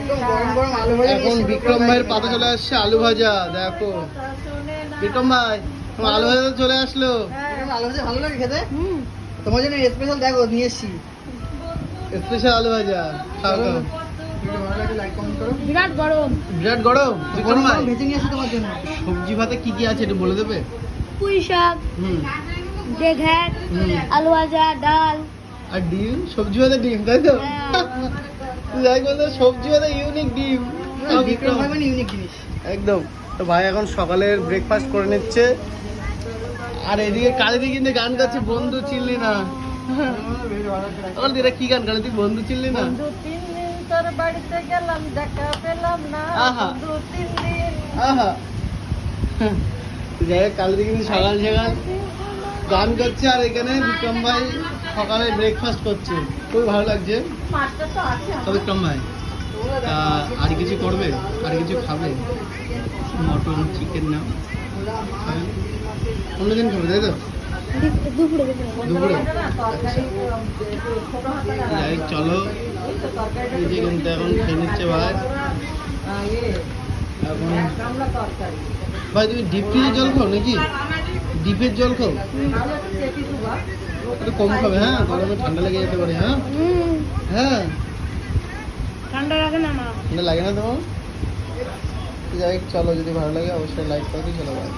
একদম গরম গরম আলু ভাজা। এখন বিক্রম ভাইয়ের পাতে চলে আসছে আলু ভাজা। দেখো বিক্রম ভাই তোমার আলু ভাজা চলে আসলো। আলু ভাজা ভালো লাগে খেতে। তোমার জন্য স্পেশাল দেখো নিয়ে এসেছি, স্পেশাল আলু ভাজা। খাও খাও। ভালো লাগে লাইক কমেন্ট করো। বিরাট গরম। বিরাট গরম। বিক্রম ভাই ভেজে নিয়ে এসেছি তোমার জন্য। সবজি ভাতে কি কি আছে একটু বলে দেবে? পুঁই শাক, হুম ঘ্যাট, হুম। আলু ভাজা, ডাল। আর ডিম, সবজি ভাতে ডিম, তাই তো? যাই বলতো সবজি ভাতে ইউনিক ডিম। বিক্রম ভাই মানে ইউনিক জিনিস। একদম। তো ভাই এখন সকালের ব্রেকফাস্ট করে নিচ্ছে, আর এদিকে কালিদি কিন্তু গান গাচ্ছে বন্ধু চিনলি না। বল এটা কি গান গালি, তুই বন্ধু চিনলি না? বন্ধু 3 দিন তোর বাড়িতে গেলাম, দেখা পেলাম না। আহা। বন্ধু 3 দিন। আহা। যাই হোক, কালিদি কিন্তু সকাল সকাল গান করছে, আর এখানে বিক্রম ভাই সকালে ব্রেকফাস্ট করছে, খুবই ভালো লাগছে। মাছটা তো আছে। তো বিক্রম ভাই আর কিছু করবে, আর কিছু খাবে? মটন চিকেন না খাবেন? অন্যদিন খাবে তাই তো? দুপুরে দুপুরে? যাই হোক, চলো এই যে কিন্তু এখন খেয়ে নিচ্ছে ভাই। এখন ভাই তুমি ডিপ ফ্রিজের জল খাও নাকি? ডিপের জল খাও? একটু কম খাবে, হ্যাঁ গরমে ঠান্ডা লেগে যেতে পারে। হ্যাঁ হ্যাঁ ঠান্ডা লাগে না আমার। ঠান্ডা লাগে না তোমার? যাই হোক, চলো যদি ভালো লাগে অবশ্যই লাইক করো, চলো ভাই।